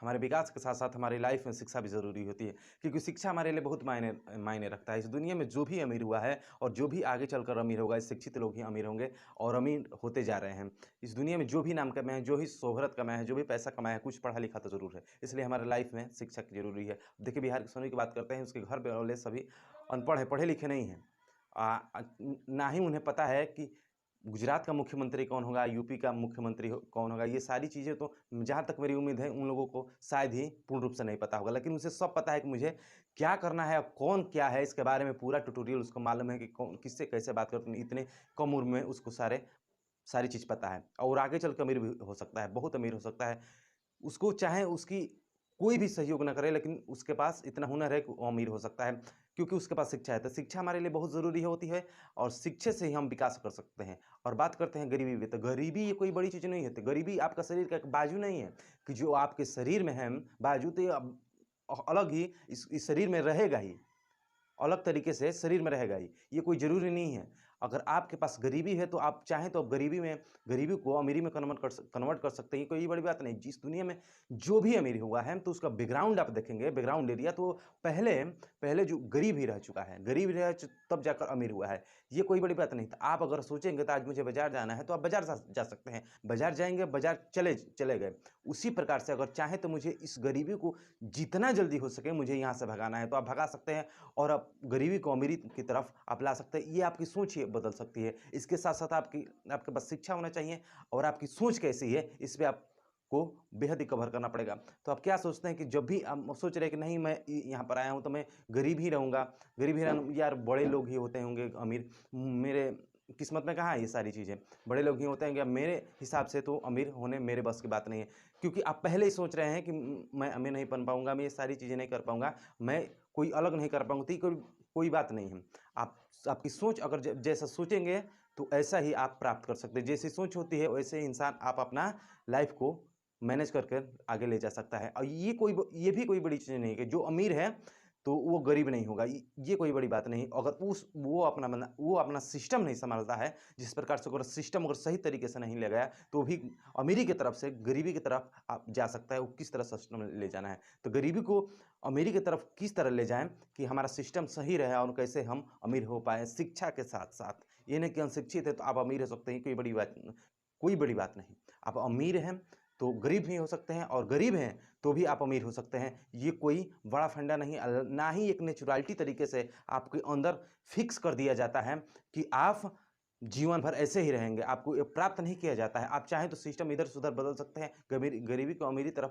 हमारे विकास के साथ-साथ हमारी लाइफ में शिक्षा भी ज़रूरी होती है, क्योंकि शिक्षा हमारे लिए बहुत मायने मायने रखता है। इस दुनिया में जो भी अमीर हुआ है और जो भी आगे चलकर अमीर होगा, शिक्षित लोग ही अमीर होंगे और अमीर होते जा रहे हैं। इस दुनिया में जो भी नाम कमाए हैं, जो भी शोहरत कमाए हैं, जो भी पैसा कमाया है, कुछ पढ़ा-लिखा तो ज़रूर है। इसलिए हमारे लाइफ में शिक्षा की ज़रूरी है। देखिए बिहार के सोनू की बात करते हैं, उसके घर वाले सभी अनपढ़ हैं, पढ़े-लिखे नहीं हैं। ना ही उन्हें पता है कि गुजरात का मुख्यमंत्री कौन होगा, यूपी का मुख्यमंत्री कौन होगा, ये सारी चीज़ें तो जहाँ तक मेरी उम्मीद है उन लोगों को शायद ही पूर्ण रूप से नहीं पता होगा। लेकिन उसे सब पता है कि मुझे क्या करना है और कौन क्या है, इसके बारे में पूरा ट्यूटोरियल उसको मालूम है कि कौन किससे कैसे बात करते हैं। इतने कम उम्र में उसको सारी चीज़ पता है और आगे चल के अमीर भी हो सकता है, बहुत अमीर हो सकता है। उसको चाहे उसकी कोई भी सहयोग ना करे, लेकिन उसके पास इतना हुनर है कि वो अमीर हो सकता है, क्योंकि उसके पास शिक्षा है। तो शिक्षा हमारे लिए बहुत ज़रूरी होती है और शिक्षे से ही हम विकास कर सकते हैं। और बात करते हैं गरीबी की, तो गरीबी ये कोई बड़ी चीज़ नहीं है। तो गरीबी आपका शरीर का एक बाजू नहीं है कि जो आपके शरीर में है बाजू, तो ये अब अलग ही इस शरीर में रहेगा ही। अलग तरीके से शरीर में रहेगा ही, ये कोई ज़रूरी नहीं है। अगर आपके पास गरीबी है तो आप चाहें तो आप गरीबी को अमीरी में कन्वर्ट कर सकते हैं, ये कोई बड़ी बात नहीं। जिस दुनिया में जो भी अमीर हुआ है तो उसका बैकग्राउंड आप देखेंगे, बैकग्राउंड एरिया, तो पहले पहले जो गरीब ही रह चुका है, गरीब रह चु तब जाकर अमीर हुआ है, ये कोई बड़ी बात नहीं। तो आप अगर सोचेंगे तो आज मुझे बाज़ार जाना है तो आप बाज़ार जा सकते हैं, बाज़ार जाएँगे, बाज़ार चले गए। उसी प्रकार से अगर चाहें तो मुझे इस गरीबी को जितना जल्दी हो सके मुझे यहाँ से भगाना है तो आप भगा सकते हैं और आप गरीबी को अमीरी की तरफ आप ला सकते हैं। ये आपकी सोच ही बदल सकती है। इसके साथ-साथ आपके पास शिक्षा होना चाहिए और आपकी सोच कैसी है, इस पे आपको बेहद ही कवर करना पड़ेगा। तो आप क्या सोचते हैं कि जब भी आप सोच रहे हैं कि नहीं मैं यहाँ पर आया हूँ तो मैं गरीब ही रहूँगा, गरीब ही यार बड़े लोग ही होते होंगे अमीर, मेरे किस्मत में कहाँ है ये सारी चीज़ें? बड़े लोग ही होते हैं, मेरे हिसाब से तो अमीर होने मेरे बस की बात नहीं है। क्योंकि आप पहले ही सोच रहे हैं कि मैं अमीर नहीं बन पाऊँगा, मैं ये सारी चीज़ें नहीं कर पाऊँगा, मैं कोई अलग नहीं कर पाऊँगा, तो ये कोई बात नहीं है। आपकी सोच अगर जैसा सोचेंगे तो ऐसा ही आप प्राप्त कर सकते हैं। जैसी सोच होती है वैसे ही इंसान आप अपना लाइफ़ को मैनेज करके आगे ले जा सकता है। और ये भी कोई बड़ी चीज़ नहीं है कि जो अमीर है तो वो गरीब नहीं होगा। ये कोई बड़ी बात नहीं। अगर वो अपना सिस्टम नहीं सँभालता है, जिस प्रकार से अगर सिस्टम अगर सही तरीके से नहीं ले गया तो भी अमीरी की तरफ से गरीबी की तरफ आप जा सकता है। वो किस तरह सिस्टम ले जाना है। तो गरीबी को अमीरी की तरफ किस तरह ले जाएँ कि हमारा सिस्टम सही रहे और कैसे हम अमीर हो पाएँ शिक्षा के साथ-साथ। ये नहीं कि अशिक्षित है तो आप अमीर हो सकते हैं, कोई बड़ी बात नहीं। आप अमीर हैं तो गरीब भी हो सकते हैं और गरीब हैं तो भी आप अमीर हो सकते हैं। ये कोई बड़ा फंडा नहीं, ना ही एक नेचुरलिटी तरीके से आपके अंदर फिक्स कर दिया जाता है कि आप जीवन भर ऐसे ही रहेंगे। आपको ये प्राप्त नहीं किया जाता है। आप चाहें तो सिस्टम इधर से उधर बदल सकते हैं। गरीबी को अमीरी तरफ,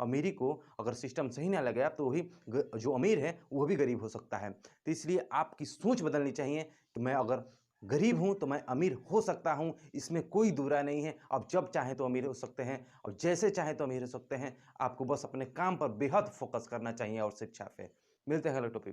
अमीरी को अगर सिस्टम सही ना लगे तो वही जो अमीर है वो भी गरीब हो सकता है। तो इसलिए आपकी सोच बदलनी चाहिए कि मैं अगर गरीब हूँ तो मैं अमीर हो सकता हूँ, इसमें कोई दो राय नहीं है। आप जब चाहें तो अमीर हो सकते हैं और जैसे चाहें तो अमीर हो सकते हैं। आपको बस अपने काम पर बेहद फ़ोकस करना चाहिए और शिक्षा पे। मिलते हैं अगले टॉपिक